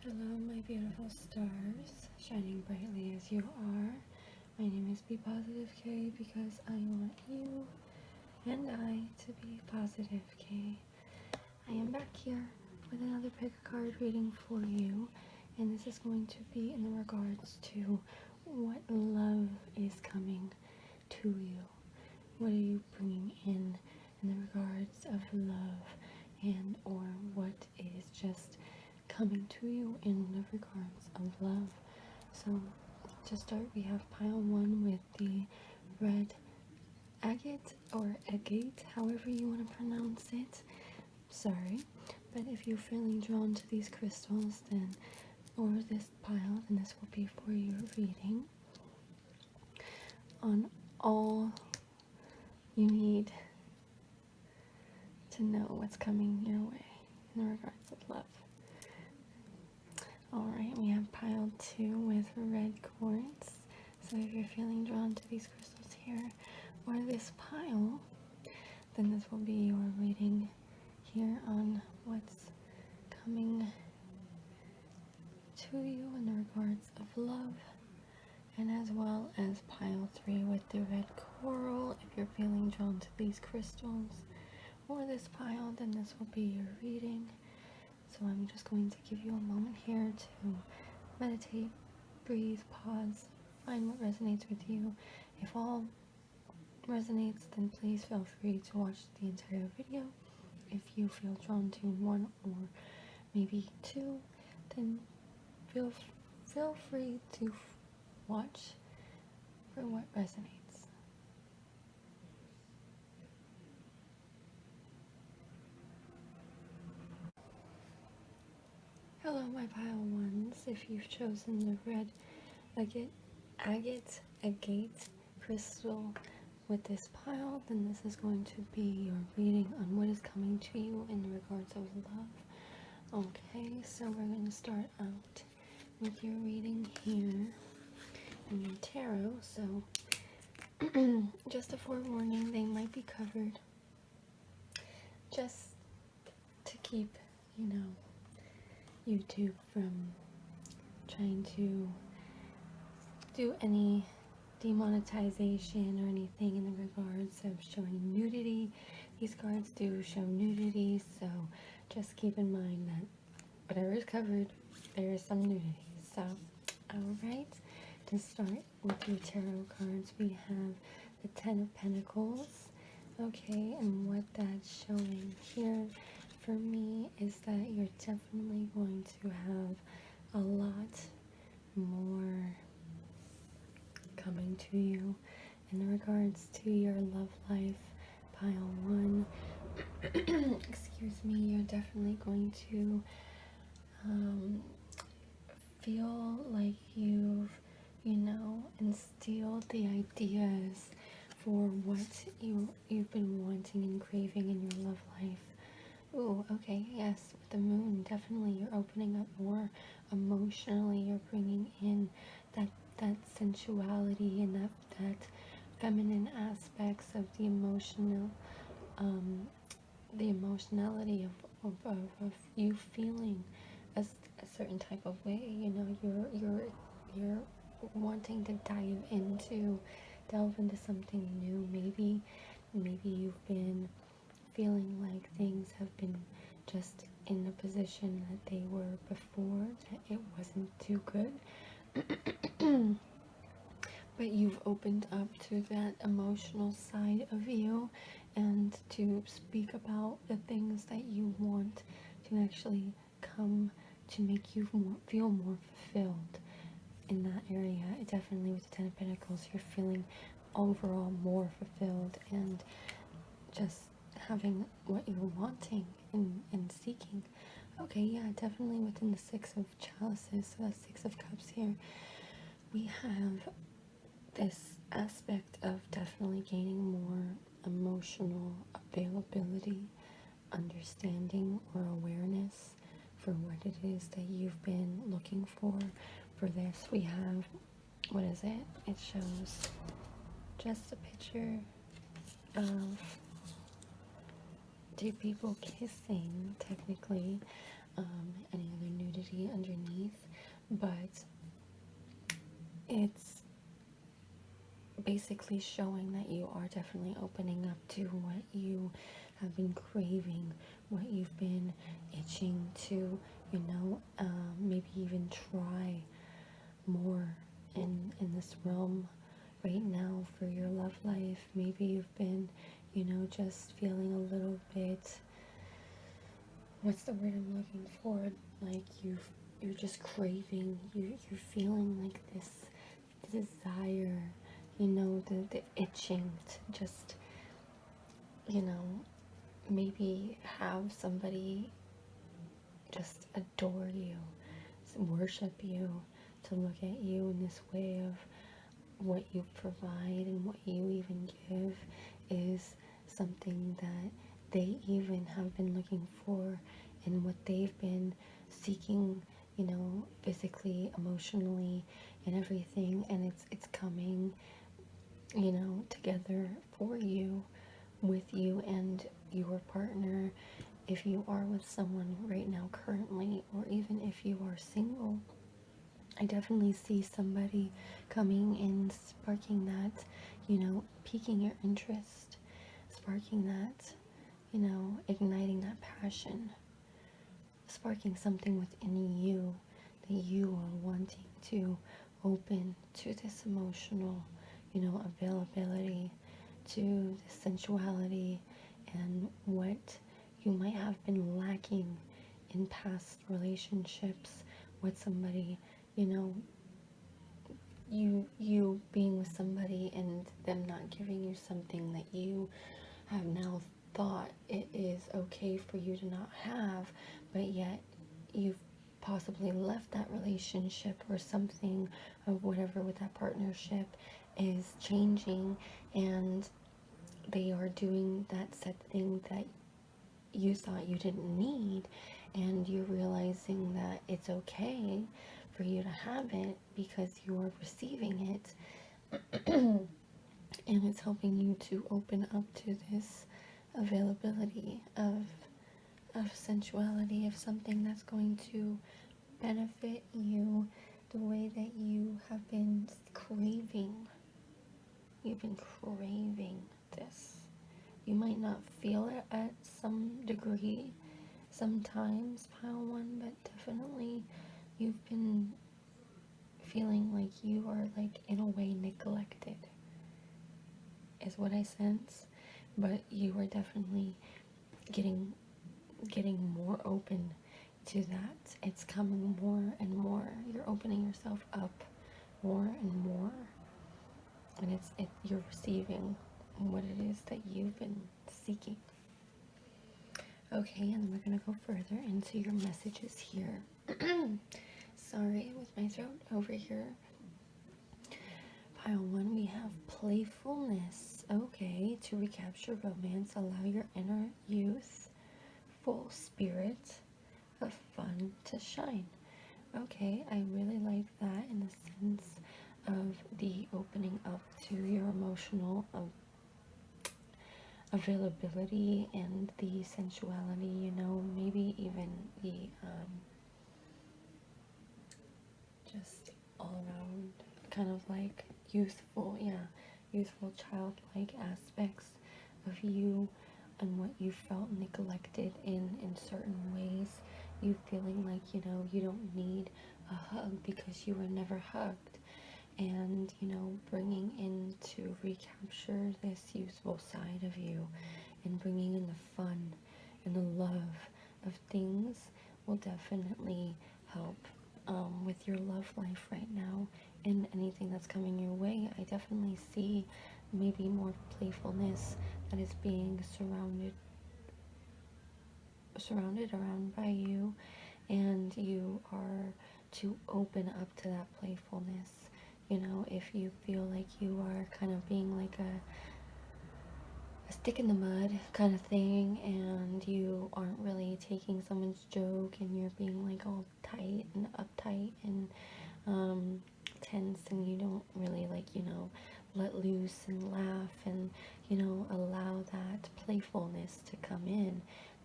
Hello, my beautiful stars, shining brightly as you are. My name is Be Positive K because I want you and I to be positive K. I am back here with another pick a card reading for you, and this is going to be in regards to what love is coming to you. What are you bringing in the regards of love, and or what is just coming to you in the regards of love. So to start, we have pile 1 with the red agate or agate, however you want to pronounce it. Sorry, but if you're feeling drawn to these crystals, then or this pile, then this will be for your reading on all you need to know what's coming your way in regards of love. Alright, we have pile 2 with red quartz. So if you're feeling drawn to these crystals here or this pile, then this will be your reading here on what's coming to you in the regards of love. And as well as pile 3 with the red coral. If you're feeling drawn to these crystals or this pile, then this will be your reading. So I'm just going to give you a moment here to meditate, breathe, pause, find what resonates with you. If all resonates, then please feel free to watch the entire video. If you feel drawn to 1 or maybe 2, then feel free to watch for what resonates. Hello, my pile 1s. If you've chosen the red agate crystal with this pile, then this is going to be your reading on what is coming to you in regards of love. Okay, so we're going to start out with your reading here in your tarot. So just a forewarning, they might be covered just to keep, YouTube from trying to do any demonetization or anything in the regards of showing nudity. These cards do show nudity, so just keep in mind that whatever is covered, there is some nudity. So, alright, to start with your tarot cards, we have the 10 of Pentacles. Okay, and what that's showing here for me is that you're definitely going to have a lot more coming to you in regards to your love life. Pile 1, excuse me, you're definitely going to feel like you've instilled the ideas for what you've been wanting and craving in your love life. Ooh, okay, yes, with the moon, definitely you're opening up more emotionally. You're bringing in that sensuality and that feminine aspects of the emotional, the emotionality of you feeling a certain type of way. You're wanting to delve into something new. Maybe you've been feeling like things have been just in the position that they were before, that it wasn't too good. But you've opened up to that emotional side of you and to speak about the things that you want to actually come to make you feel more fulfilled in that area. Definitely with the 10 of Pentacles, you're feeling overall more fulfilled and just having what you're wanting and seeking. Okay, yeah, definitely within the 6 of Chalices, so that's 6 of Cups here, we have this aspect of definitely gaining more emotional availability, understanding, or awareness for what it is that you've been looking for. For this, we have, what is it? It shows just a picture of 2 people kissing, technically. Any other nudity vulnerability underneath, but it's basically showing that you are definitely opening up to what you have been craving, what you've been itching to, maybe even try more in this realm right now for your love life. Maybe you've been, just feeling a little bit, what's the word I'm looking for? Like you're just craving, you're feeling like this desire, the itching to just, maybe have somebody just adore you, worship you, to look at you in this way of what you provide and what you even give is something that they even have been looking for and what they've been seeking, physically, emotionally, and everything. And it's coming, together for you, with you and your partner. If you are with someone right now currently, or even if you are single, I definitely see somebody coming in, sparking that, piquing your interest, sparking that, igniting that passion, sparking something within you that you are wanting to open to this emotional, availability, to the sensuality and what you might have been lacking in past relationships with somebody, you being with somebody and them not giving you something that you have now thought it is okay for you to not have, but yet you've possibly left that relationship or something of whatever with that partnership is changing, and they are doing that said thing that you thought you didn't need, and you're realizing that it's okay for you to have it because you are receiving it. And it's helping you to open up to this availability of sensuality, of something that's going to benefit you the way that you have been craving. You've been craving this. You might not feel it at some degree sometimes, pile one, but definitely you've been feeling like you are, like, in a way neglected, is what I sense. But you are definitely getting more open to that. It's coming more and more. You're opening yourself up more and more, and you're receiving what it is that you've been seeking. Okay, and we're gonna go further into your messages here. Sorry, with my throat over here. Pile one, we have playfulness. Okay, to recapture romance, allow your inner youth, full spirit of fun to shine. Okay, I really like that in the sense of the opening up to your emotional availability and the sensuality, maybe even the just all around kind of like youthful childlike aspects of you and what you felt neglected in certain ways. You feeling like, you don't need a hug because you were never hugged. And, bringing in to recapture this youthful side of you and bringing in the fun and the love of things will definitely help with your love life right now and anything that's coming your way. I definitely see maybe more playfulness that is being surrounded around by you, and you are to open up to that playfulness. If you feel like you are kind of being like a stick in the mud kind of thing, and you aren't really taking someone's joke, and you're being like all tight and uptight and tense, and you don't really let loose and laugh and allow that playfulness to come in,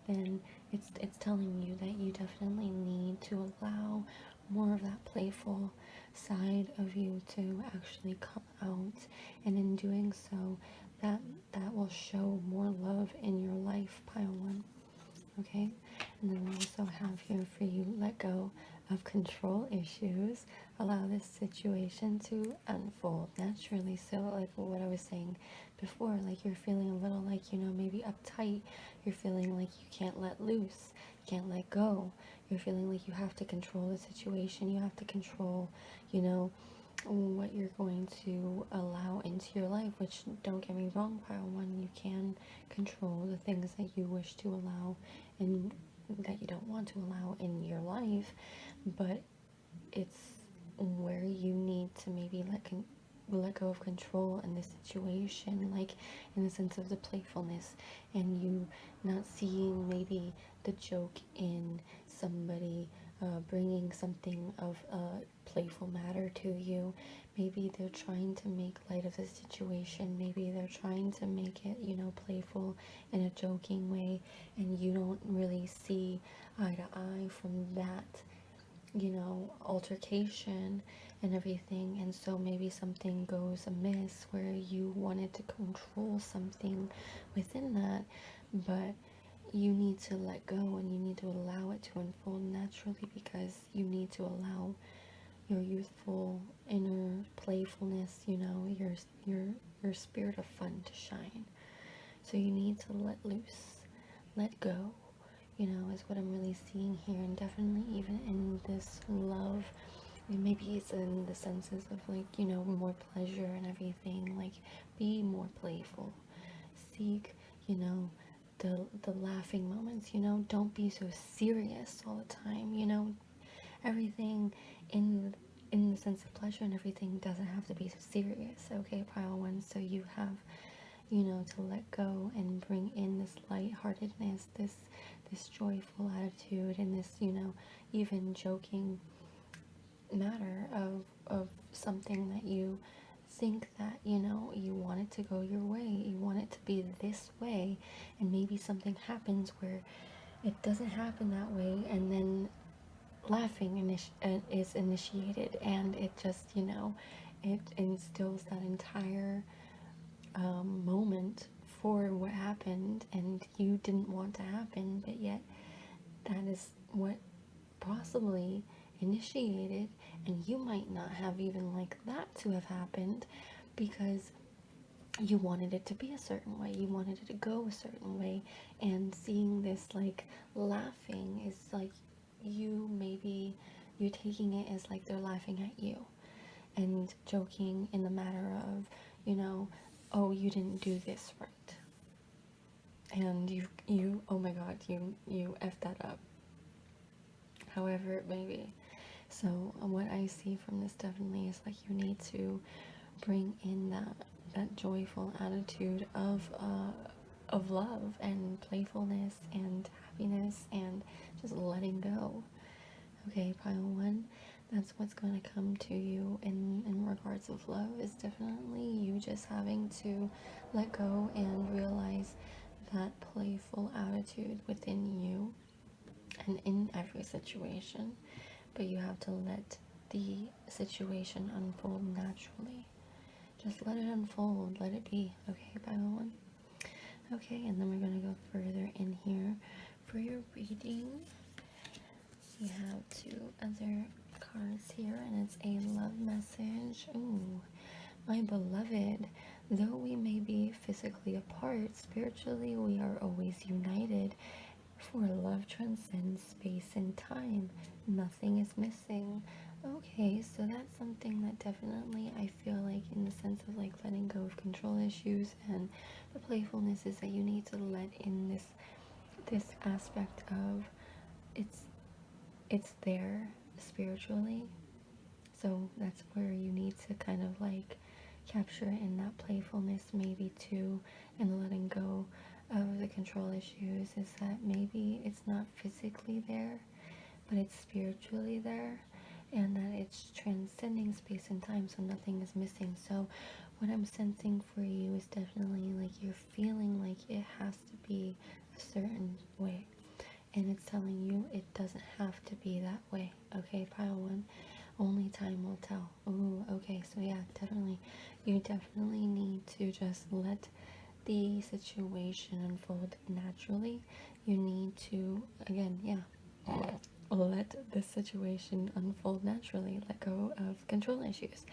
then it's telling you that you definitely need to allow more of that playful side of you to actually come out, and in doing so, that will show more love in your life, pile one. Okay, and then we also have here for you, let go of control issues, allow this situation to unfold naturally. So like what I was saying before, like you're feeling a little like, you know, maybe uptight, you're feeling like you can't let loose, you can't let go, you're feeling like you have to control the situation, you have to control, you know, what you're going to allow into your life, which, don't get me wrong, pile one, you can control the things that you wish to allow and that you don't want to allow in your life, but it's where you need to maybe let go of control in this situation, like in the sense of the playfulness, and you not seeing maybe the joke in somebody bringing something of a playful matter to you. Maybe they're trying to make light of the situation, maybe they're trying to make it, you know, playful in a joking way, and you don't really see eye to eye from that, you know, altercation and everything. And so maybe something goes amiss where you wanted to control something within that, but you need to let go and you need to allow it to unfold naturally, because you need to allow your youthful inner playfulness, you know, your spirit of fun to shine. So you need to let loose, let go, you know, is what I'm really seeing here. And definitely even in this love, maybe it's in the senses of like, you know, more pleasure and everything, like be more playful, seek, you know, the laughing moments, you know, don't be so serious all the time, you know, everything in the sense of pleasure and everything doesn't have to be so serious, okay, pile one. So you have, you know, to let go and bring in this lightheartedness, this joyful attitude, and this, you know, even joking matter of something that you think that, you know, you want it to go your way, you want it to be this way, and maybe something happens where it doesn't happen that way, and then laughing is initiated, and it just, you know, it instills that entire moment for what happened and you didn't want to happen, but yet that is what possibly initiated, and you might not have even liked that to have happened because you wanted it to be a certain way, you wanted it to go a certain way. And seeing this like laughing is like, you're taking it as like they're laughing at you, and joking in the matter of, you know, oh, you didn't do this right, and you oh my god, you effed that up, however it may be. So what I see from this definitely is like you need to bring in that joyful attitude of love and playfulness and happiness and just letting go. Okay, pile one, that's what's going to come to you in regards of love, is definitely you just having to let go and realize that playful attitude within you and in every situation, but you have to let the situation unfold naturally. Just let it unfold, let it be. Okay, pile one. Okay, and then we're going to go further in here for your reading. We have two other cards here, and it's a love message. Ooh, my beloved, though we may be physically apart, spiritually we are always united. For love transcends space and time. Nothing is missing. Okay, so that's something that definitely I feel like, in the sense of like letting go of control issues and the playfulness, is that you need to let in this aspect of it's there spiritually. So that's where you need to kind of like capture in that playfulness maybe too, and letting go of the control issues, is that maybe it's not physically there, but it's spiritually there, and that it's transcending space and time, so nothing is missing. So what I'm sensing for you is definitely like you're feeling like it has to be a certain way, and it's telling you it doesn't have to be that way. Okay, pile 1, only time will tell. Ooh, okay, so yeah, definitely, you definitely need to just let the situation unfold naturally. You need to, again, yeah, let the situation unfold naturally. Let go of control issues.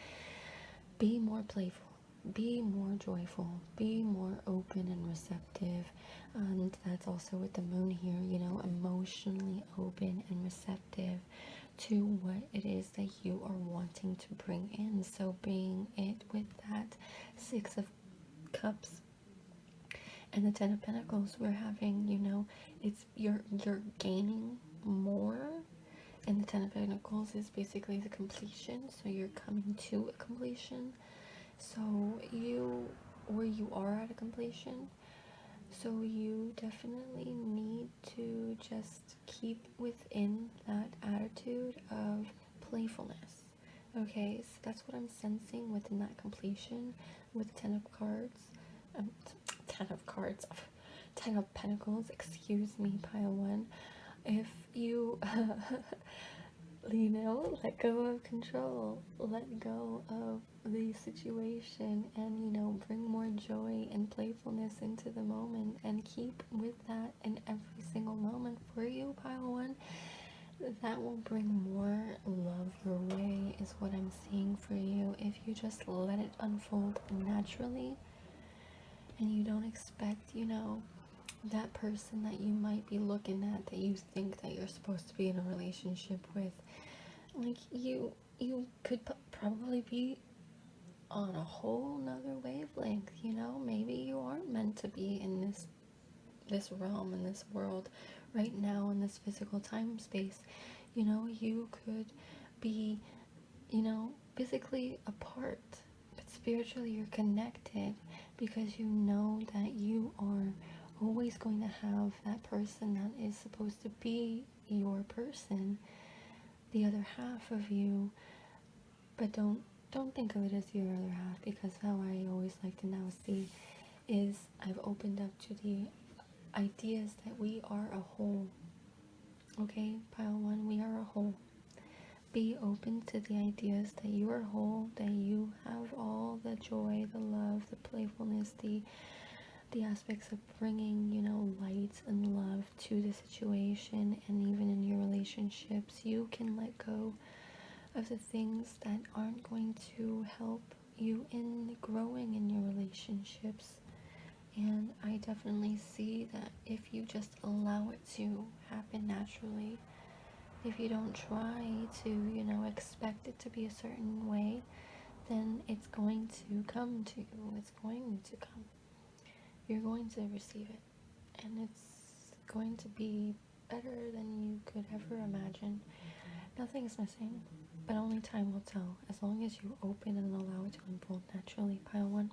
Be more playful, be more joyful, be more open and receptive. And that's also with the moon here, you know, emotionally open and receptive to what it is that you are wanting to bring in. So being it with that 6 of Cups and the 10 of Pentacles, we're having, you know, it's you're gaining more, and the 10 of Pentacles is basically the completion, so you're coming to a completion. So you, or you are at a completion, so you definitely need to just keep within that attitude of playfulness. Okay, so that's what I'm sensing within that completion with 10 of cards. 10 of cards, 10 of Pentacles, excuse me, pile 1. If you, you know, let go of control, let go of the situation, and, you know, bring more joy and playfulness into the moment, and keep with that in every single moment for you, pile 1. That will bring more love your way, is what I'm seeing for you. If you just let it unfold naturally, and you don't expect, you know, that person that you might be looking at, that you think that you're supposed to be in a relationship with, like, you could probably be on a whole nother wavelength, you know. Maybe you aren't meant to be in this realm, in this world right now, in this physical time space. You know, you could be, you know, physically apart, but spiritually you're connected, because you know that you are always going to have that person that is supposed to be your person, the other half of you. But don't think of it as your other half, because how I always like to now see is I've opened up to the ideas that we are a whole. Okay, pile 1, we are a whole. Be open to the ideas that you are whole, that you have all the joy, the love, the playfulness, the aspects of bringing, you know, light and love to the situation. And even in your relationships, you can let go of the things that aren't going to help you in growing in your relationships. And I definitely see that if you just allow it to happen naturally, if you don't try to, you know, expect it to be a certain way, then it's going to come to you. It's going to come. You're going to receive it. And it's going to be better than you could ever imagine. Nothing's missing, but only time will tell, as long as you open and allow it to unfold naturally, pile 1.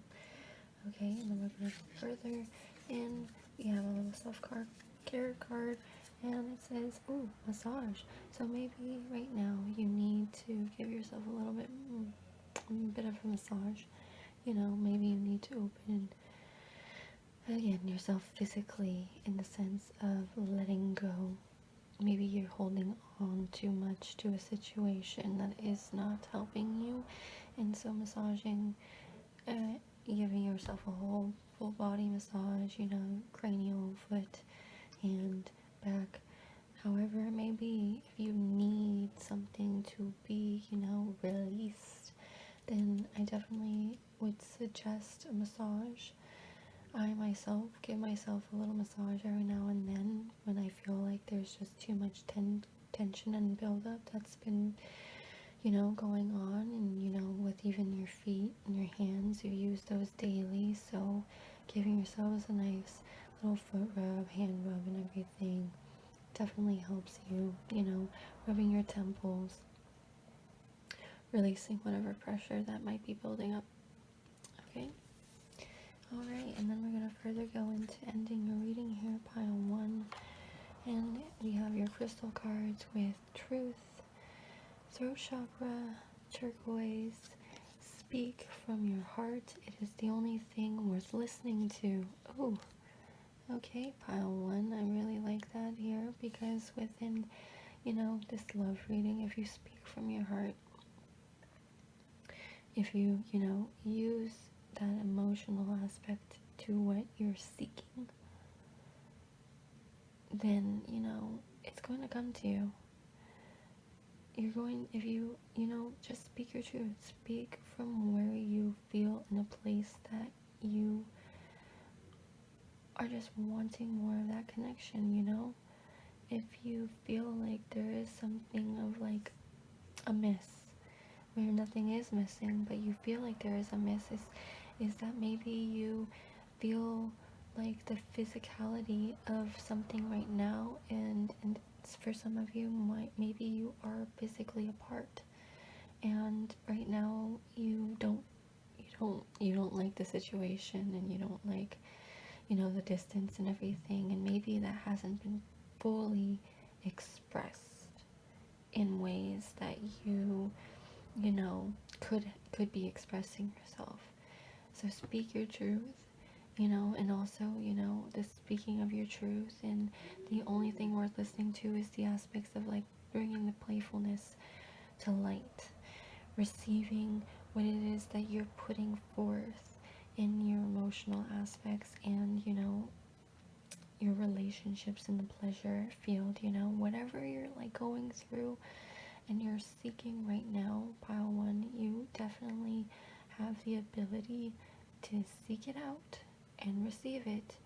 Okay, and then we're going to further in. We have a little self-care card, and it says, ooh, massage. So maybe right now you need to give yourself a little bit, a bit of a massage. You know, maybe you need to open, again, yourself physically, in the sense of letting go. Maybe you're holding on too much to a situation that is not helping you, and so massaging, giving yourself a whole full body massage, you know, cranial, foot, hand, back, however it may be. If you need something to be, you know, released, then I definitely would suggest a massage. I myself give myself a little massage every now and then when I feel like there's just too much tension and buildup that's been, you know, going on. And, you know, with even your feet and your hands, you use those daily. So giving yourselves a nice little foot rub, hand rub, and everything definitely helps you, you know, rubbing your temples, releasing whatever pressure that might be building up. Okay. Alright, and then we're going to further go into ending your reading here, pile 1. And we have your crystal cards with truth, throat chakra, turquoise, speak from your heart. It is the only thing worth listening to. Oh, Okay, pile one, I really like that here, because within, this love reading, if you speak from your heart, if you, use that emotional aspect to what you're seeking, then, it's going to come to you. You're going, if you, just speak your truth. Speak from where you feel in a place that you are just wanting more of that connection, If you feel like there is something of like a miss, where nothing is missing, but you feel like there is a miss, is that maybe you feel like the physicality of something right now, and for some of you, maybe you are physically apart, and right now you don't like the situation, and you don't like, the distance and everything, and maybe that hasn't been fully expressed in ways that you know could be expressing yourself. So speak your truth, and also, the speaking of your truth, and the only thing worth listening to is the aspects of like bringing the playfulness to light, receiving what it is that you're putting forth in your emotional aspects, and your relationships in the pleasure field, whatever you're like going through and you're seeking right now, pile one, you definitely have the ability to seek it out and receive it,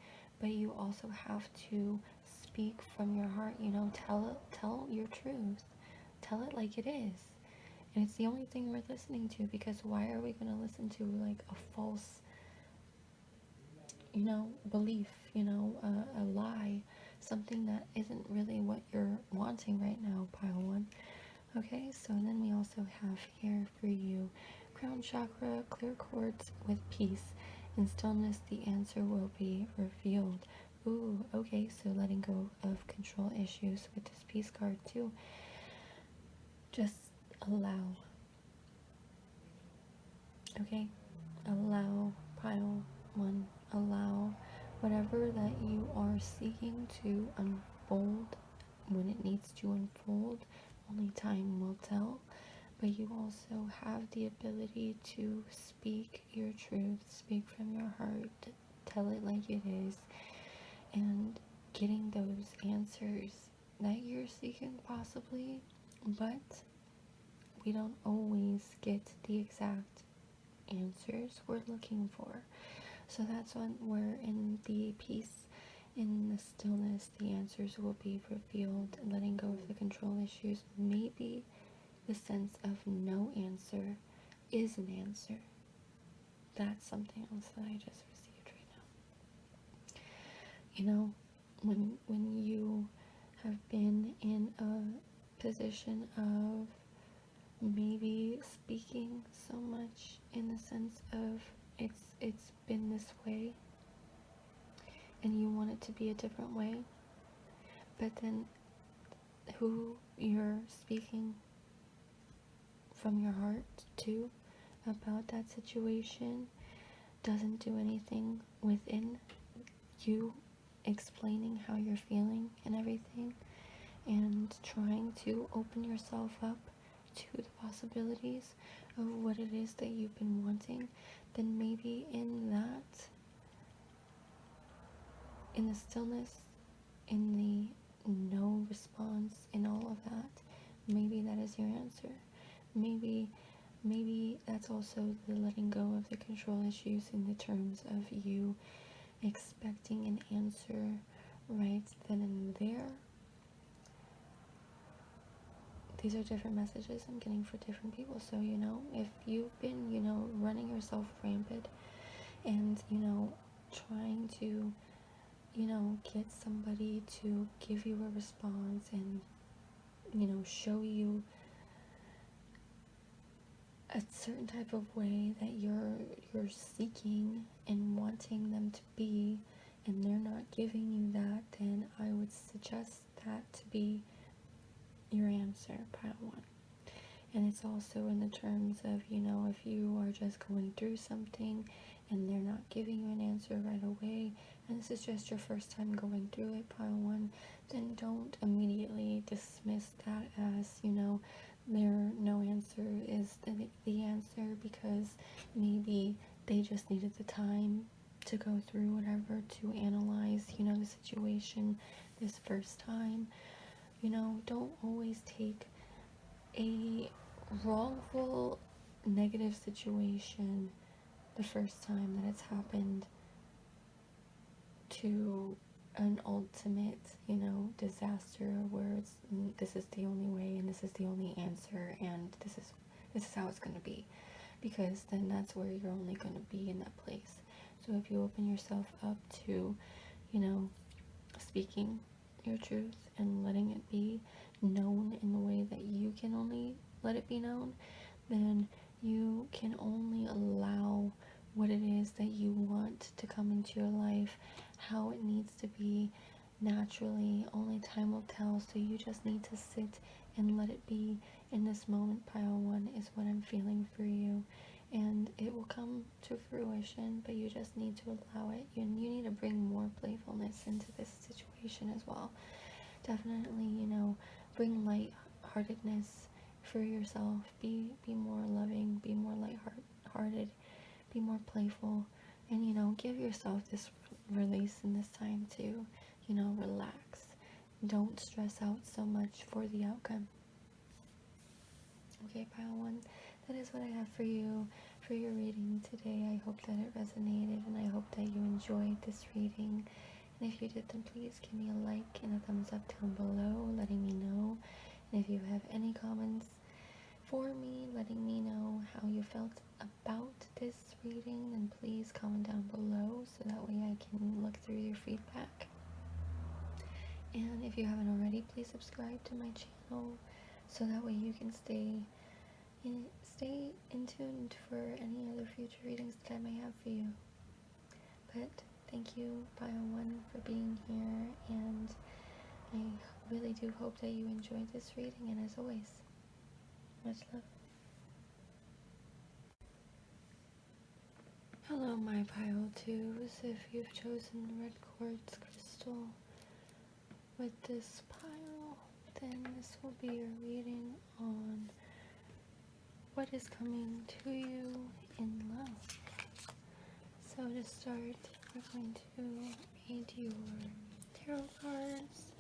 but you also have to speak from your heart, tell your truth, tell it like it is. And it's the only thing worth listening to, because why are we going to listen to like a false, belief, a lie, something that isn't really what you're wanting right now, pile one. Okay, so then we also have here for you, crown chakra, clear quartz with peace. In stillness, the answer will be revealed. Ooh, okay, so letting go of control issues with this peace card too. Just allow. Okay, allow, pile one. Allow whatever that you are seeking to unfold when it needs to unfold. Only time will tell. But you also have the ability to speak your truth, speak from your heart, tell it like it is, and getting those answers that you're seeking possibly, but we don't always get the exact answers we're looking for. So that's when we're in the peace, in the stillness, the answers will be revealed, and letting go of the control issues. Maybe the sense of no answer is an answer. That's something else that I just received right now. When you have been in a position of maybe speaking so much in the sense of it's been this way, and you want it to be a different way, but then who you're speaking from your heart to about that situation doesn't do anything within you explaining how you're feeling and everything, and trying to open yourself up to the possibilities of what it is that you've been wanting, then maybe in the stillness, in the no response, in all of that, maybe that is your answer. Maybe that's also the letting go of the control issues, in the terms of you expecting an answer right then and there. These are different messages I'm getting for different people. So, if you've been, running yourself rampant, and, trying to, get somebody to give you a response, and, show you a certain type of way that you're seeking and wanting them to be, and they're not giving you that, then I would suggest that to be your answer, pile one. And it's also in the terms of, if you are just going through something and they're not giving you an answer right away, and this is just your first time going through it, pile one, then don't immediately dismiss that as, their no answer is the answer, because maybe they just needed the time to go through whatever, to analyze, the situation this first time. Don't always take a wrongful, negative situation the first time that it's happened to an ultimate, disaster where this is the only way and this is the only answer and this is how it's going to be, because then that's where you're only going to be in that place. So if you open yourself up to, speaking your truth and letting it be known in the way that you can only let it be known, then you can only allow what it is that you want to come into your life, how it needs to be, naturally. Only time will tell, so you just need to sit and let it be. In this moment, pile one is what I'm feeling for you, and it will come to fruition, but you just need to allow it. You need to bring more playfulness into this situation as well. Definitely, bring lightheartedness for yourself. Be more loving, be more lighthearted, be more playful, and give yourself this release in this time to, relax. Don't stress out so much for the outcome. Okay, pile one, that is what I have for you for your reading today. I hope that it resonated, and I hope that you enjoyed this reading. And if you did, then please give me a like and a thumbs up down below, letting me know. And if you have any comments for me, letting me know how you felt about this reading, then please comment down below so that way I can look through your feedback. And if you haven't already, please subscribe to my channel so that way you can stay in tuned for any other future readings that I may have for you. But thank you, pile one, for being here, and I really do hope that you enjoyed this reading, and as always, much love. Hello, my pile twos. If you've chosen red quartz crystal with this pile, then this will be your reading on what is coming to you in love. So to start, we're going to read your tarot cards,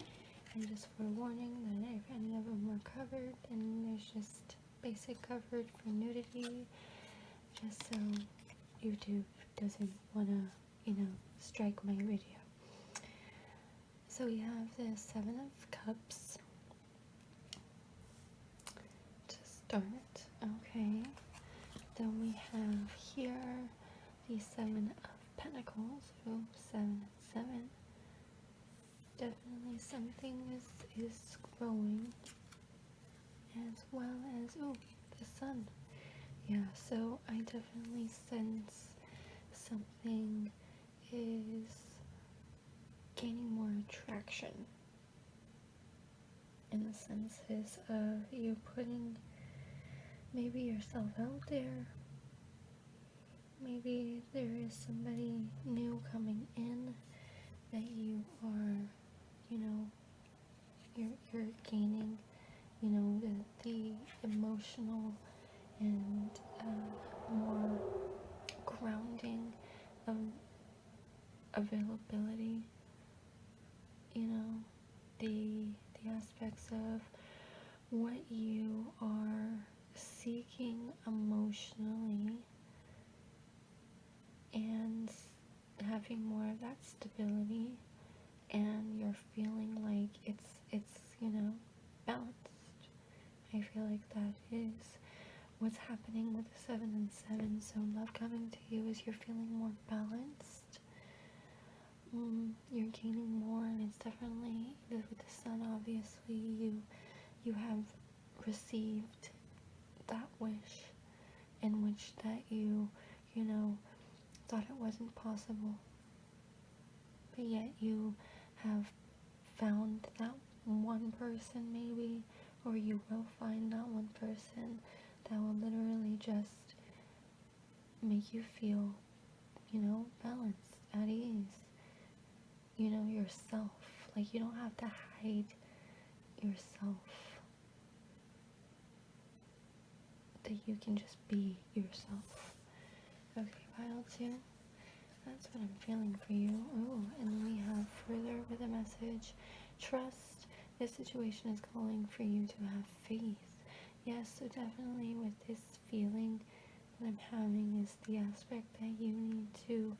and just forewarning that if any of them are covered, then there's just basic coverage for nudity, just so YouTube doesn't want to, strike my video. So we have the Seven of Cups to start. Okay, then we have here the Seven of Pentacles. So 7 and 7. Definitely something is growing, as well as the Sun. Yeah, so I definitely sense something is gaining more attraction, in the senses of you putting maybe yourself out there. Maybe there is somebody new coming in that you are, you're gaining, the emotional and more grounding availability, the aspects of what you are seeking emotionally, and having more of that stability, and you're feeling like it's balanced. I feel like that is what's happening with the 7 and 7. So love coming to you is you're feeling more balanced. You're gaining more, and it's definitely with the Sun. Obviously, you have received that wish, in which that you thought it wasn't possible, but yet you have found that one person, maybe, or you will find that one person that will literally just make you feel balanced, at ease, yourself. Like, you don't have to hide yourself. That you can just be yourself. Okay, pile 2. That's what I'm feeling for you. Oh, and then we have further with a message. Trust. This situation is calling for you to have faith. Yes, so definitely with this feeling that I'm having is the aspect that you need to,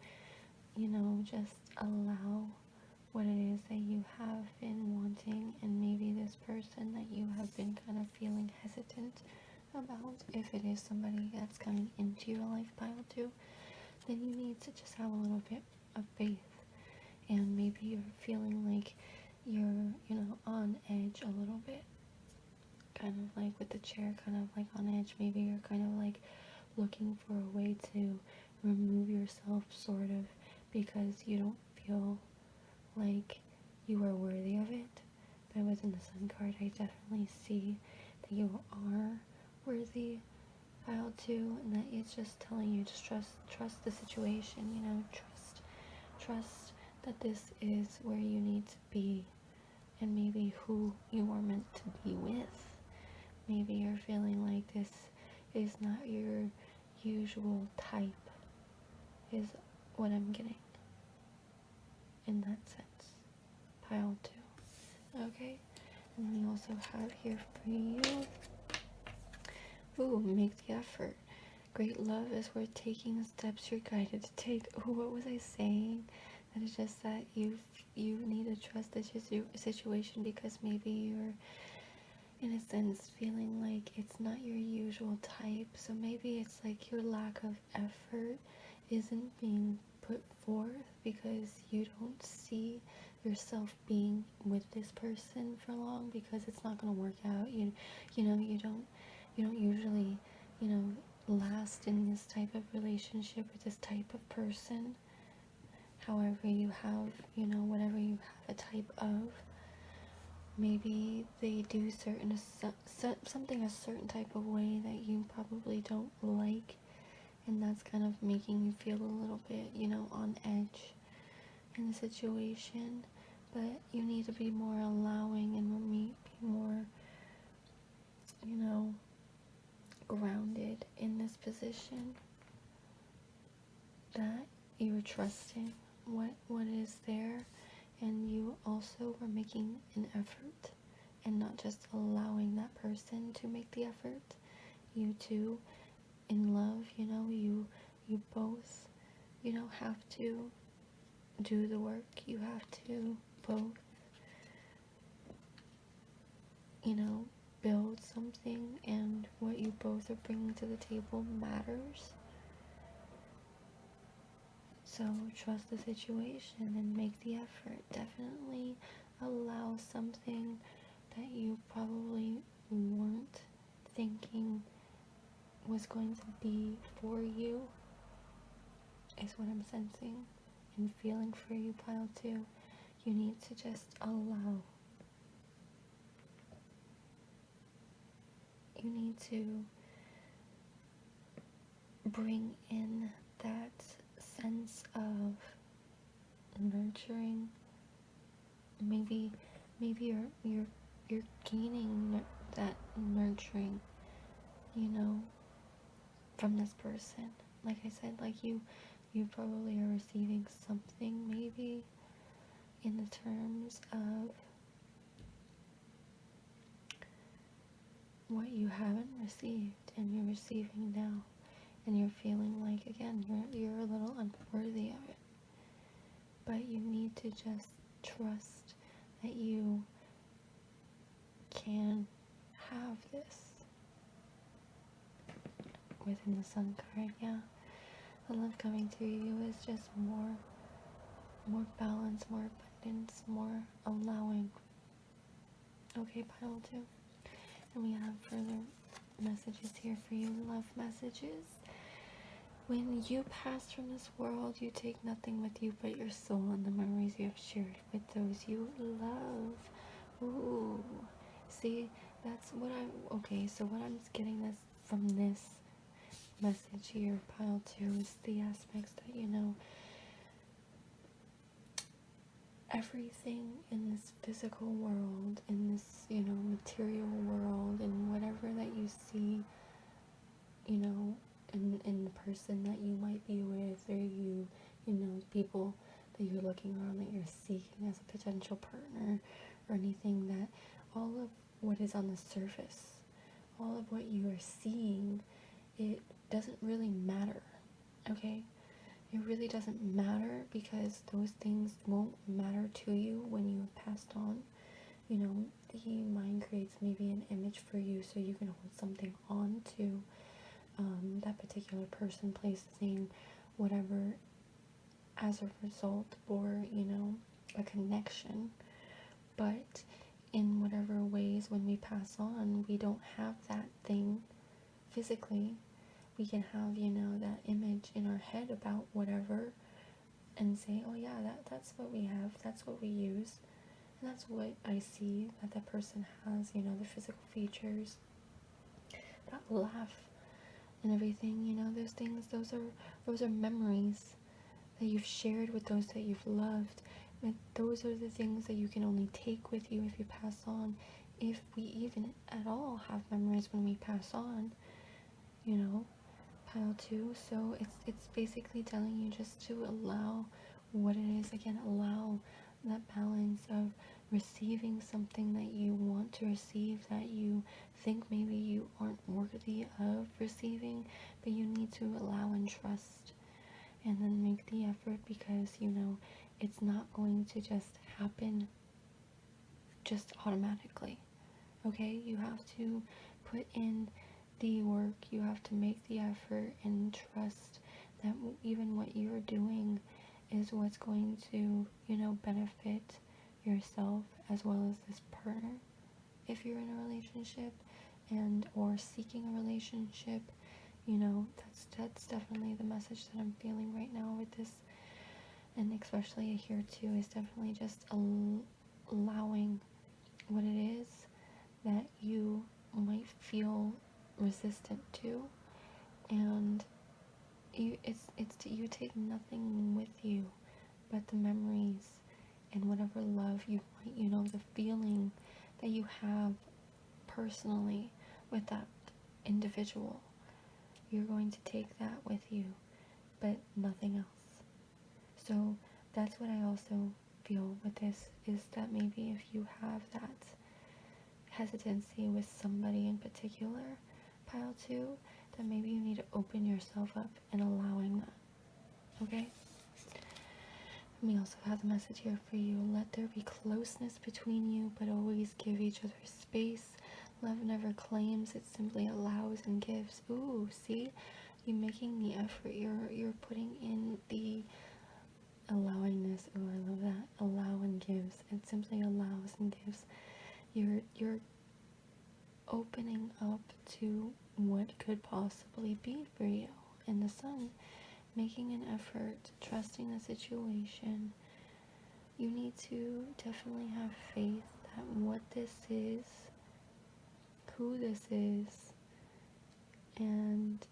just allow what it is that you have been wanting, and maybe this person that you have been kind of feeling hesitant about, if it is somebody that's coming into your life, pile 2, then you need to just have a little bit of faith. And maybe you're feeling like you're, on edge a little bit, kind of like with the chair, kind of like on edge. Maybe you're kind of like looking for a way to remove yourself, sort of, because you don't feel like you are worthy of it. But within the Sun card, I definitely see that you are worthy, pile 2, and that it's just telling you to trust the situation, trust that this is where you need to be, and maybe who you are meant to be with. Maybe you're feeling like this is not your usual type, is what I'm getting in that sense, pile 2. Okay, and we also have here for you, ooh, make the effort. Great love is worth taking the steps you're guided to take. Ooh, what was I saying? That is just that you need to trust the situation, because maybe you're, in a sense, feeling like it's not your usual type. So maybe it's like your lack of effort isn't being put forth because you don't see yourself being with this person for long, because it's not going to work out. You don't usually, last in this type of relationship with this type of person. However, you have, whatever you have a type of, maybe they do something a certain type of way that you probably don't like, and that's kind of making you feel a little bit, on edge in the situation. But you need to be more allowing and be more, grounded in this position, that you're trusting what is there, and you also are making an effort and not just allowing that person to make the effort. You two in love, you both, have to do the work. You have to both, build something, and what you both are bringing to the table matters. So trust the situation and make the effort. Definitely allow something that you probably weren't thinking was going to be for you, is what I'm sensing and feeling for you, pile 2. You need to just allow. You need to bring in that sense of nurturing. Maybe you're gaining that nurturing, from this person. Like I said, like you probably are receiving something, maybe in the terms of what you haven't received and you're receiving now, and you're feeling like, again, you're a little unworthy of it. But you need to just trust that you can have this. Within the Sun card, yeah. The love coming to you is just more balance, more abundance, more allowing. Okay, pile 2. And we have further messages here for you, love messages. When you pass from this world, you take nothing with you but your soul and the memories you have shared with those you love. Ooh. See, that's what okay, so what I'm getting this from this message here, pile 2, is the aspects that, everything in this physical world, in this, material world, and whatever that you see, in the person that you might be with, or people that you're looking around that you're seeking as a potential partner, or anything, that all of what is on the surface, all of what you are seeing, it doesn't really matter, okay? It really doesn't matter, because those things won't matter to you when you have passed on. The mind creates maybe an image for you so you can hold something on to that particular person, place, thing, whatever, as a result, or, a connection. But in whatever ways, when we pass on, we don't have that thing physically. We can have, that image in our head about whatever, and say, oh yeah, that's what we have, that's what we use, and that's what I see that person has, the physical features, that laugh and everything, those things, those are memories that you've shared with those that you've loved. But those are the things that you can only take with you if you pass on, if we even at all have memories when we pass on, pile 2. So it's basically telling you just to allow what it is. Again, allow that balance of receiving something that you want to receive, that you think maybe you aren't worthy of receiving, but you need to allow and trust, and then make the effort, because it's not going to just happen just automatically, okay? You have to put in the work, you have to make the effort, and trust that even what you're doing is what's going to, benefit yourself as well as this partner, if you're in a relationship, and or seeking a relationship. That's definitely the message that I'm feeling right now with this, and especially here too, is definitely just allowing what it is that you might feel resistant to, and you take nothing with you but the memories and whatever love you might, the feeling that you have personally with that individual. You're going to take that with you, but nothing else. So that's what I also feel with this, is that maybe if you have that hesitancy with somebody in particular, pile 2, that maybe you need to open yourself up and allowing that, okay? We also have the message here for you. Let there be closeness between you, but always give each other space. Love never claims, it simply allows and gives. Ooh, see? You're making the effort. You're putting in the allowingness. Ooh, I love that. Allow and gives. It simply allows and gives. You're opening up to what could possibly be for you in the sun. Making an effort, trusting the situation. You need to definitely have faith that what this is, who this is, and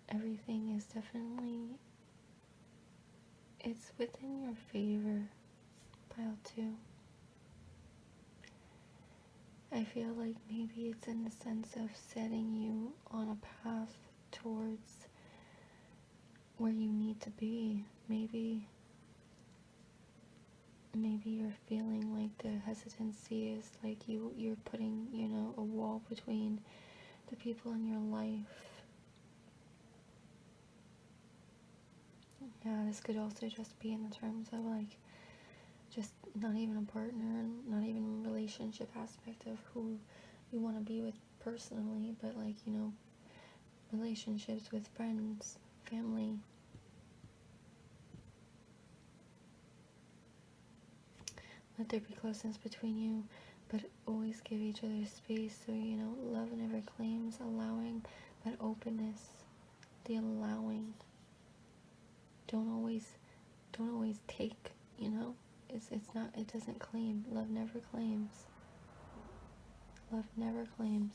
everything is definitely, it's within your favor, pile 2. I feel like maybe it's in the sense of setting you on a path towards where you need to be. Maybe you're feeling like the hesitancy is like you're putting, a wall between the people in your life. Yeah, this could also just be in the terms of like, just not even a partner, not even a relationship aspect of who you want to be with personally, but like, relationships with friends, family. Let there be closeness between you, but always give each other space. So, love never claims, allowing that openness, the allowing. Don't always take, it's not, it doesn't claim. Love never claims. Love never claims.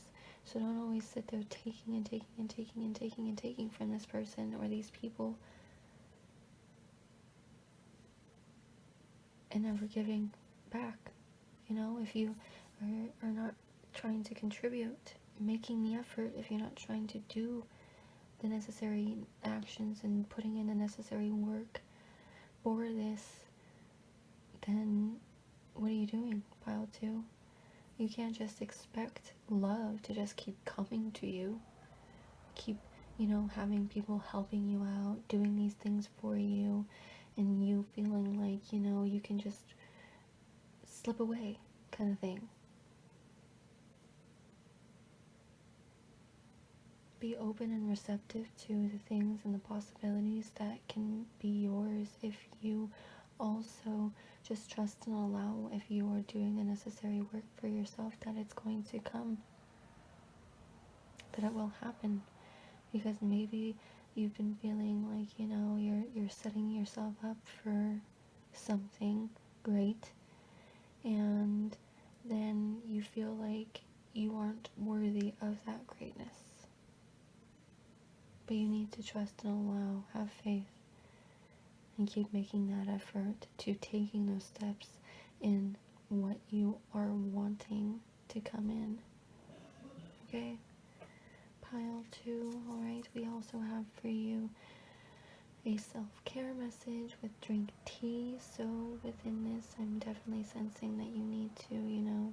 So don't always sit there taking and taking and taking and taking and taking from this person or these people and never giving back. You know, if you are not trying to contribute, making the effort, if you're not trying to do the necessary actions and putting in the necessary work for this, then what are you doing, pile 2? You can't just expect love to just keep coming to you. Keep, having people helping you out, doing these things for you, and you feeling like, you can just slip away kind of thing. Be open and receptive to the things and the possibilities that can be yours if you also just trust and allow, if you are doing the necessary work for yourself, that it's going to come, that it will happen. Because maybe you've been feeling like, you're setting yourself up for something great, and then you feel like you aren't worthy of that greatness. But you need to trust and allow, have faith, and keep making that effort to taking those steps in what you are wanting to come in. Okay? Pile 2, alright, we also have for you a self-care message with drink tea. So within this, I'm definitely sensing that you need to,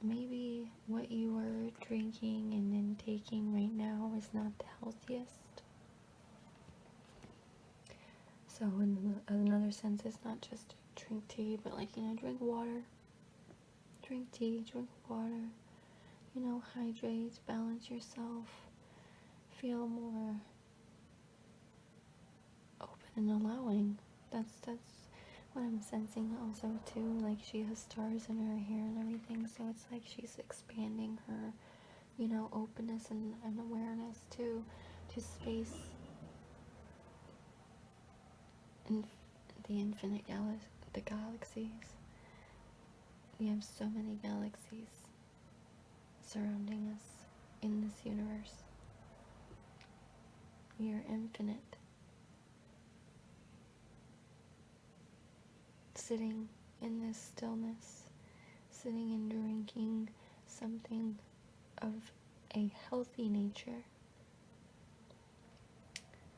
maybe what you are drinking and then taking right now is not the healthiest. So in another sense, it's not just drink tea, but like, drink water. Drink tea, drink water. Hydrate, balance yourself. Feel more open and allowing. That's what I'm sensing also too. Like, she has stars in her hair and everything, so it's like she's expanding her, openness and awareness to space and the infinite the galaxies. We have so many galaxies surrounding us in this universe. We are infinite. Sitting in this stillness, sitting and drinking something of a healthy nature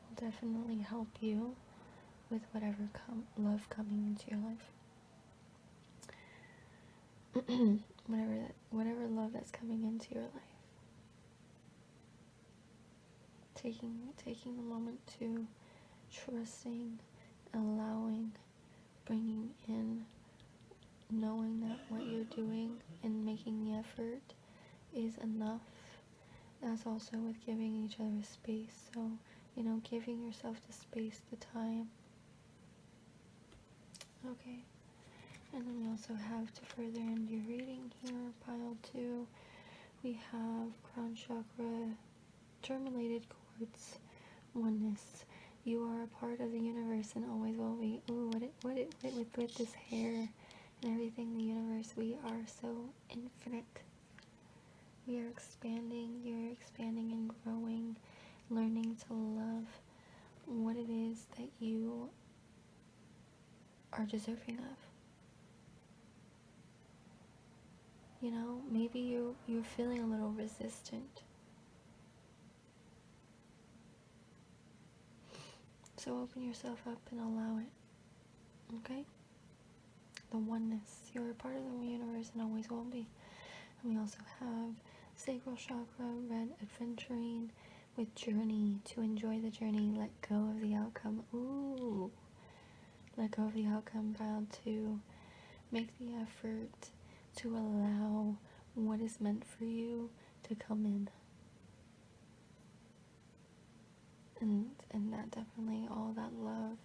will definitely help you with whatever love coming into your life. whatever love that's coming into your life. Taking a moment to trusting, allowing, bringing in, knowing that what you're doing and making the effort is enough. That's also with giving each other space. So, giving yourself the space, the time. Okay. And then we also have, to further end your reading here, pile 2, we have crown chakra, germinated quartz, oneness. You are a part of the universe and always will be. Ooh, with this hair and everything, the universe, we are so infinite. We are expanding, you're expanding and growing, learning to love what it is that you are deserving of. Maybe you're feeling a little resistant. So open yourself up and allow it. Okay? The oneness. You're a part of the universe and always will be. And we also have sacral chakra, red, adventuring, with journey. To enjoy the journey, let go of the outcome. Ooh. Let go of the outcome, pile 2. Make the effort to allow what is meant for you to come in. And that definitely, all that love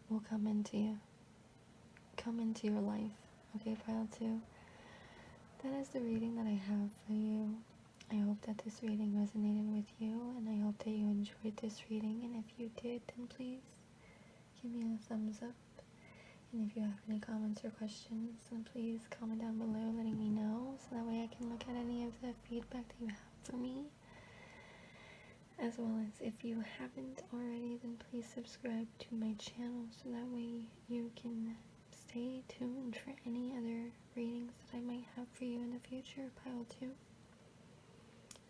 will come into you. Come into your life. Okay, pile 2. That is the reading that I have for you. I hope that this reading resonated with you, and I hope that you enjoyed this reading. And if you did, then please give me a thumbs up And if you have any comments or questions, then please comment down below letting me know, so that way I can look at any of the feedback that you have for me. As well as, if you haven't already, then please subscribe to my channel, so that way you can stay tuned for any other readings that I might have for you in the future, pile 2.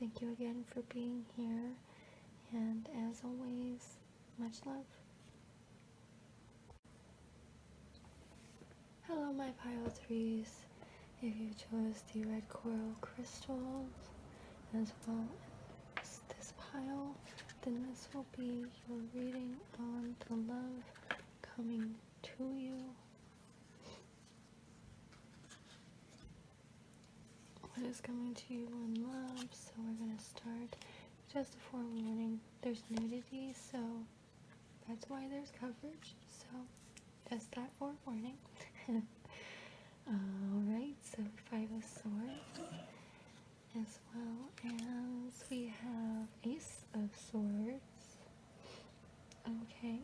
Thank you again for being here, and as always, much love. Hello my pile 3s. If you chose the red coral crystals as well as this pile, then this will be your reading on the love coming to you. What is coming to you in love? So we're going to start. Just a forewarning, there's nudity, so that's why there's coverage. So just that forewarning. Alright, so 5 of Swords, as well as we have Ace of Swords. Okay.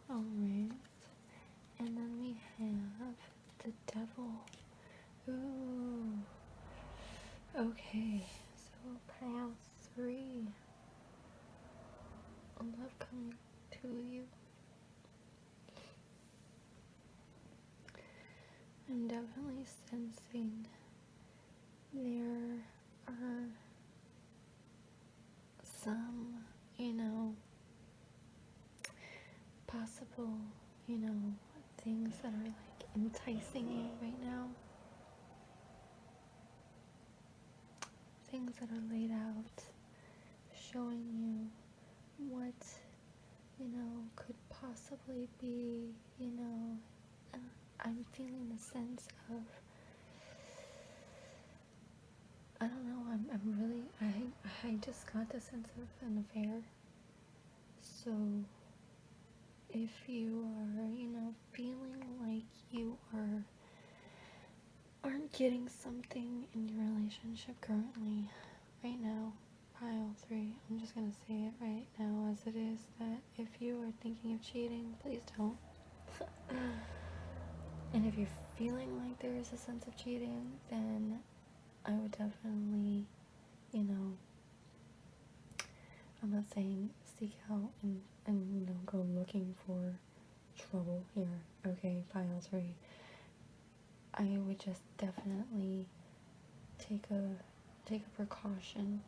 Alright. And then we have the Devil. Ooh. Okay, so pile 3. Love coming to you. I'm definitely sensing there are some, possible, things that are like enticing you right now. Things that are laid out, showing you what, could possibly be, I'm feeling the sense of, I don't know, I'm really, I just got the sense of an affair. So, if you are, feeling like you aren't getting something in your relationship currently, right now, pile 3, I'm just gonna say it right now as it is, that if you are thinking of cheating, please don't. And if you're feeling like there is a sense of cheating, then I would definitely, I'm not saying seek out and go looking for trouble here, okay, pile 3. I would just definitely take a precaution,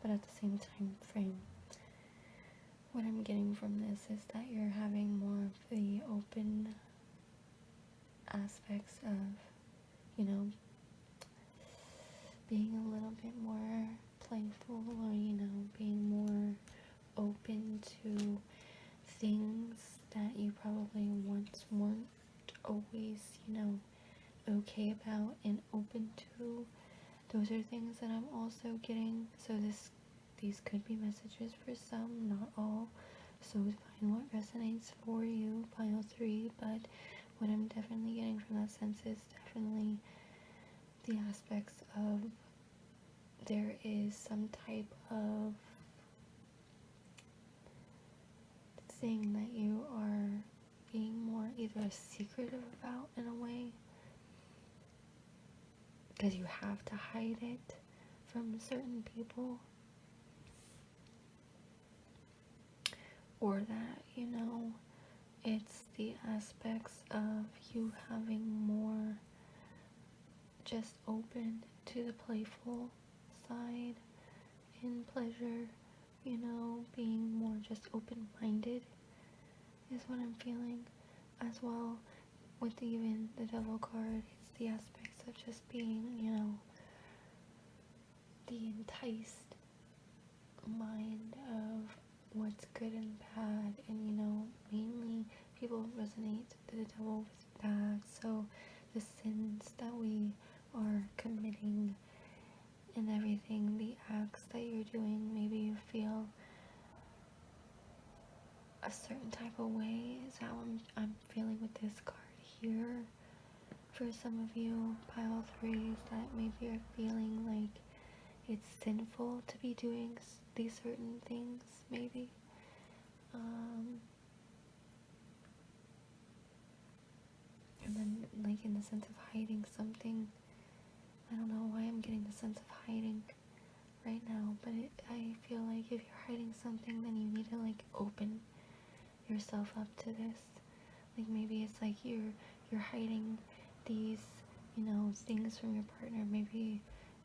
but at the same time frame, what I'm getting from this is that you're having more of the open aspects of, being a little bit more playful, or, being more open to things that you probably once weren't always, okay about and open to. Those are things that I'm also getting. So these could be messages for some, not all. So find what resonates for you, pile 3. But what I'm definitely getting from that sense is definitely the aspects of there is some type of thing that you are being more either secretive about in a way, because you have to hide it from certain people, or that, it's the aspects of you having more just open to the playful side in pleasure, being more just open-minded is what I'm feeling. As well, with even the Devil card, it's the aspects of just being, the enticed mind of what's good and bad, and mainly people resonate to the Devil with that. So the sins that we are committing and everything, the acts that you're doing, maybe you feel a certain type of way is how I'm feeling with this card here. For some of you, pile 3s, that maybe you're feeling like it's sinful to be doing these certain things, maybe. And then, like, in the sense of hiding something, I don't know why I'm getting the sense of hiding right now, but I feel like if you're hiding something, then you need to, like, open yourself up to this. Like, maybe it's like you're hiding these, you know, things from your partner. Maybe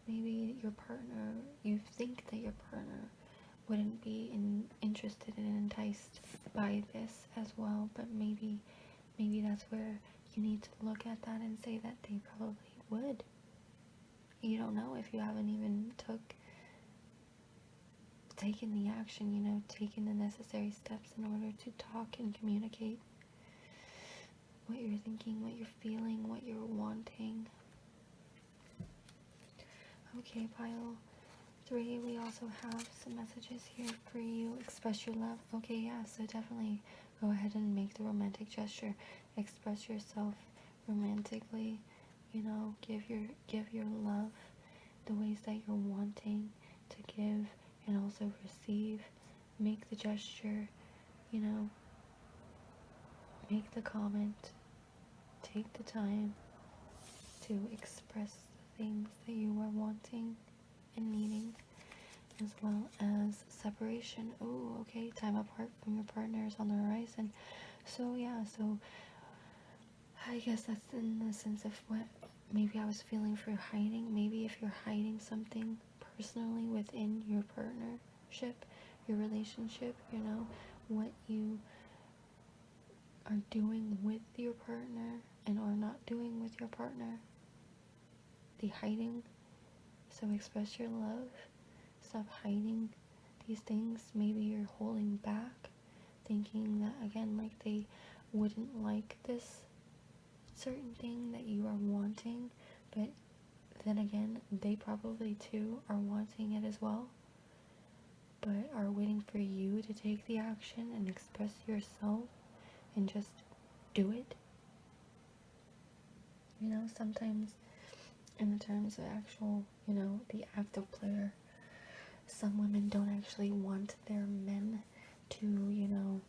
your partner, you think that your partner wouldn't be interested and enticed by this as well, but maybe that's where you need to look at that and say that they probably would. You don't know if you haven't even taken the action, you know, taken the necessary steps in order to talk and communicate what you're thinking, what you're feeling, what you're wanting. Okay, pile 3, we also have some messages here for you. Express your love. Okay, yeah, so definitely go ahead and make the romantic gesture. Express yourself romantically, you know, give your love the ways that you're wanting to give and also receive. Make the gesture, you know, make the comment, take the time to express the things that you are wanting and needing, as well as separation. Oh, okay, time apart from your partner is on the horizon. So yeah, so I guess that's in the sense of what maybe I was feeling for hiding. Maybe if you're hiding something personally within your partnership, your relationship, you know, what you are doing with your partner and are not doing with your partner. The hiding. So express your love. Stop hiding these things. Maybe you're holding back, thinking that, again, like they wouldn't like this certain thing that you are wanting, but then again, they probably too are wanting it as well, but are waiting for you to take the action and express yourself and just do it. You know, sometimes in the terms of actual, you know, the active player, some women don't actually want their men to, you know,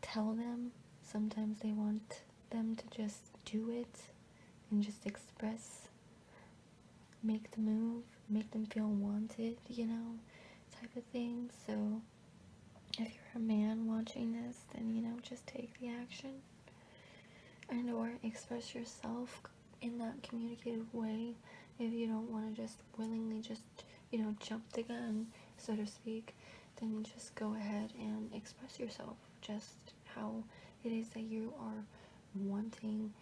tell them. Sometimes they want them to just do it and just express, make the move, make them feel wanted, you know, type of thing. So if you're a man watching this, then, you know, just take the action and or express yourself in that communicative way. If you don't want to just willingly just, you know, jump the gun, so to speak, then just go ahead and express yourself just how it is that you are wanting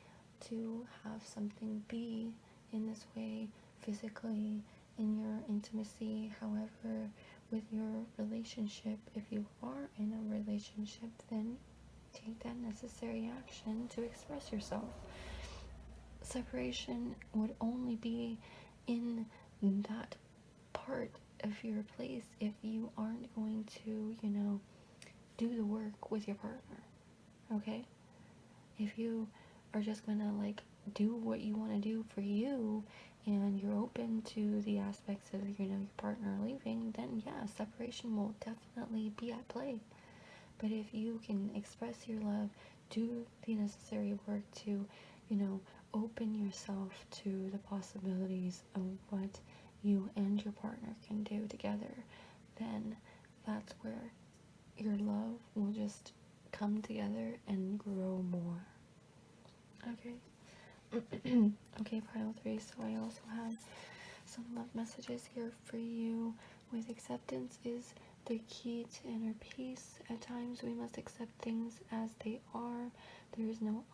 to have something be in this way, physically, in your intimacy. However, with your relationship, if you are in a relationship, then take that necessary action to express yourself. Separation would only be in that part of your place if you aren't going to, you know, do the work with your partner. Okay? If you are just gonna, like, do what you want to do for you and you're open to the aspects of, you know, your partner leaving, then yeah, separation will definitely be at play. But if you can express your love, do the necessary work to, you know, open yourself to the possibilities of what you and your partner can do together, then that's where your love will just come together and grow more. Okay. Okay, pile 3. So I also have some love messages here for you. With acceptance is the key to inner peace. At times we must accept things as they are. There is no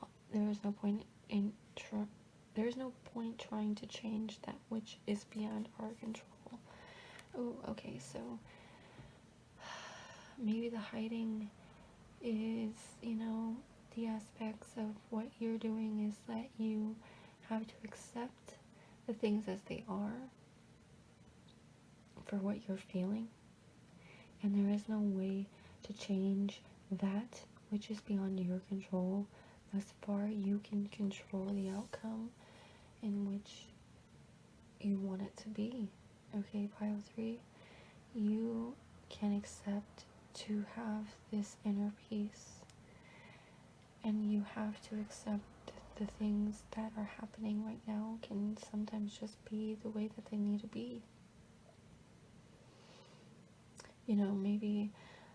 point trying to change that which is beyond our control. Oh, okay, so maybe the hiding is, you know, the aspects of what you're doing is that you have to accept the things as they are for what you're feeling, and there is no way to change that which is beyond your control. Thus far, you can control the outcome in which you want it to be. Okay, pile 3, you can accept to have this inner peace, and you have to accept the things that are happening right now can sometimes just be the way that they need to be. You know, maybe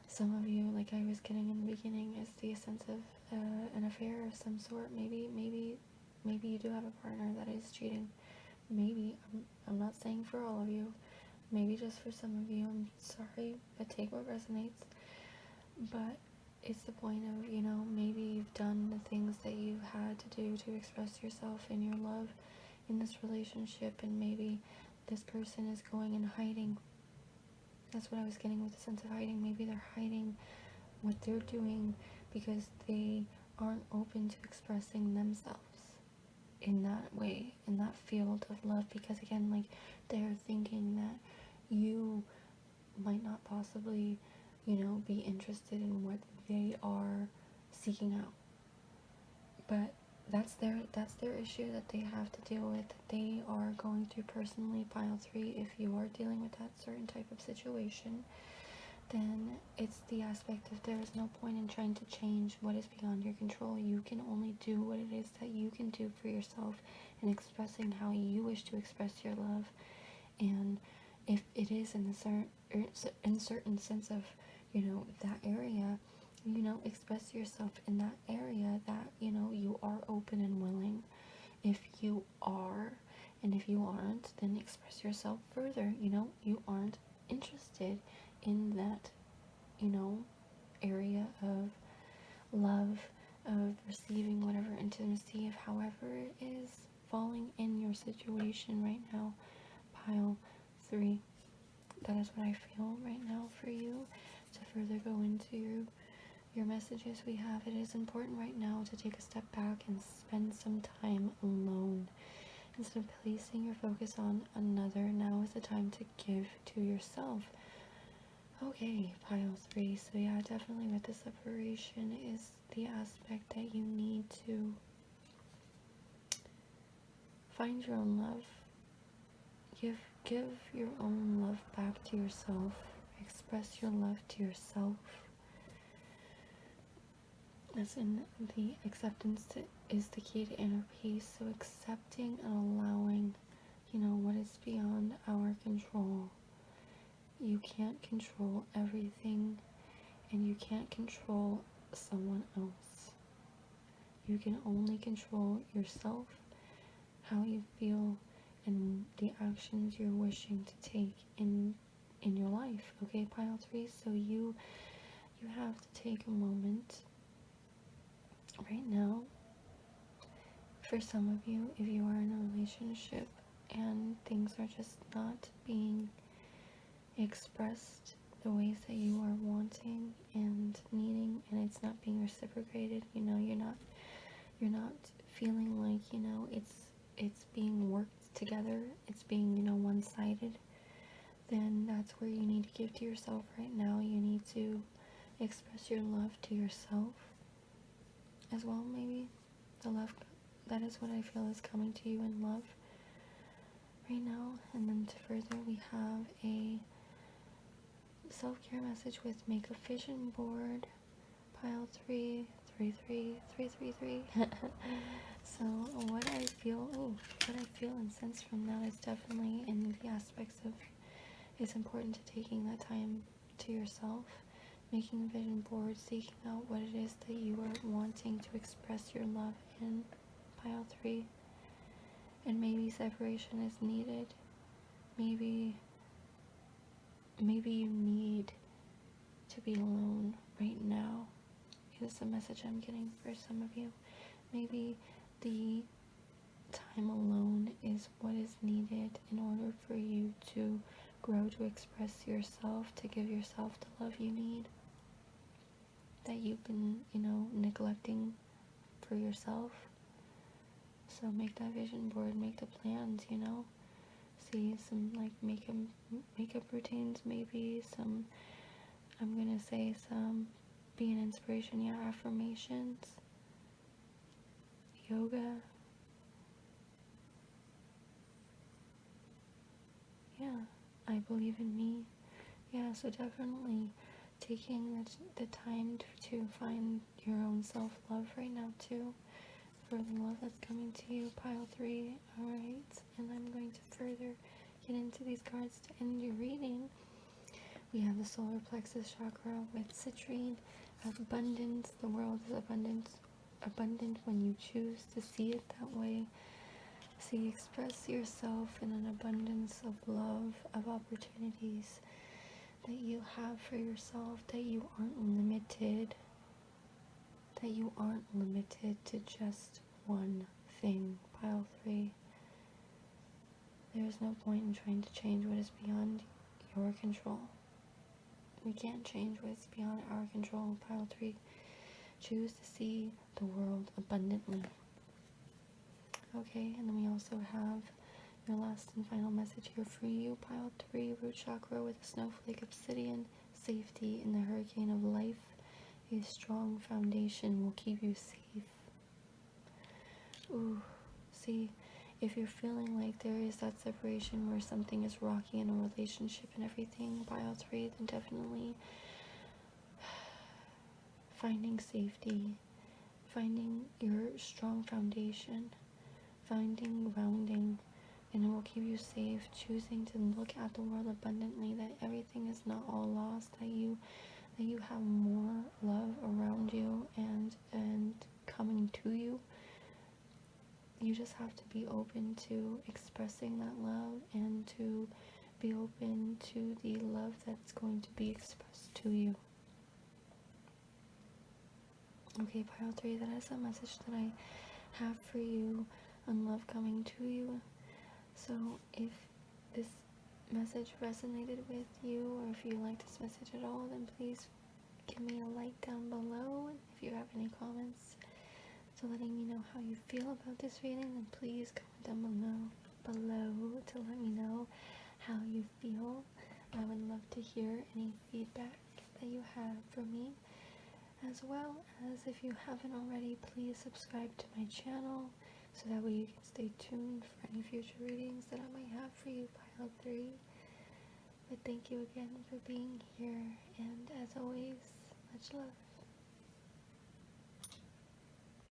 some of you, like I was getting in the beginning, is the sense of an affair of some sort. Maybe you do have a partner that is cheating. Maybe, I'm not saying for all of you, maybe just for some of you. I'm sorry, but take what resonates. But it's the point of, you know, maybe you've done the things that you had to do to express yourself and your love in this relationship, and maybe this person is going and hiding. That's what I was getting with the sense of hiding. Maybe they're hiding what they're doing because they aren't open to expressing themselves in that way, in that field of love, because again, like, they're thinking that you might not possibly, you know, be interested in what they are seeking out. But that's their issue that they have to deal with, that they are going through personally. Pile 3, if you are dealing with that certain type of situation, then it's the aspect of there is no point in trying to change what is beyond your control. You can only do what it is that you can do for yourself and expressing how you wish to express your love. And if it is in a certain sense of, you know, that area, you know, express yourself in that area that, you know, you are open and willing. If you are, and if you aren't, then express yourself further. You know, you aren't interested in that, you know, area of love, of receiving whatever intimacy, of however it is falling in your situation right now. Pile 3, that is what I feel right now for you. To further go into your messages, we have, it is important right now to take a step back and spend some time alone. Instead of placing your focus on another, now is the time to give to yourself. Okay, pile 3. So yeah, definitely with the separation is the aspect that you need to find your own love. Give your own love back to yourself. Express your love to yourself. As in, the acceptance is the key to inner peace. So accepting and allowing, you know, what is beyond our control. You can't control everything, and you can't control someone else. You can only control yourself, how you feel, and the actions you're wishing to take in your life. Okay, pile 3. So you have to take a moment right now. For some of you, if you are in a relationship and things are just not being expressed the ways that you are wanting and needing, and it's not being reciprocated, you know, you're not feeling like, you know, it's being worked together, it's being, you know, one-sided, then that's where you need to give to yourself right now. You need to express your love to yourself as well. Maybe the love, that is what I feel is coming to you in love right now. And then to further, we have a self-care message with make a vision board. Pile 3, 3, 3, 3, 3, 3. So what I feel and sense from that is definitely in the aspects of, it's important to taking that time to yourself, making a vision board, seeking out what it is that you are wanting to express your love in. Pile 3. And maybe separation is needed. Maybe you need to be alone right now, is the message I'm getting for some of you. Maybe the time alone is what is needed in order for you to grow, to express yourself, to give yourself the love you need, that you've been, you know, neglecting for yourself. So make that vision board, make the plans, you know. See some, like, makeup routines, maybe some, I'm gonna say some, be an inspiration, yeah, affirmations, yoga, yeah, I believe in me. Yeah, so definitely taking the time to find your own self-love right now too. for the love that's coming to you, pile 3. Alright, and I'm going to further get into these cards to end your reading. We have the solar plexus chakra with citrine, abundance. The world is abundant when you choose to see it that way. See, express yourself in an abundance of love, of opportunities that you have for yourself, that you aren't limited, to just one thing, pile 3. There's no point in trying to change what is beyond your control. We can't change what's beyond our control, pile 3. Choose to see the world abundantly. Okay, and then we also have your last and final message here for you, pile 3, root chakra with a snowflake obsidian. Safety in the hurricane of life. A strong foundation will keep you safe. Ooh, see, if you're feeling like there is that separation where something is rocky in a relationship and everything, pile 3, then definitely finding safety, finding your strong foundation, finding grounding, and it will keep you safe. Choosing to look at the world abundantly, that everything is not all lost, that you have more love around you and coming to you. You just have to be open to expressing that love and to be open to the love that's going to be expressed to you. Okay, pile 3, that is a message that I have for you on love coming to you. So if this message resonated with you, or if you like this message at all, then please give me a like down below. If you have any comments to letting me know how you feel about this reading, then please comment down below to let me know how you feel. I would love to hear any feedback that you have for me, as well as, if you haven't already, please subscribe to my channel so that way you can stay tuned for any future readings that I might have for you, pile 3. But thank you again for being here, and as always, much love.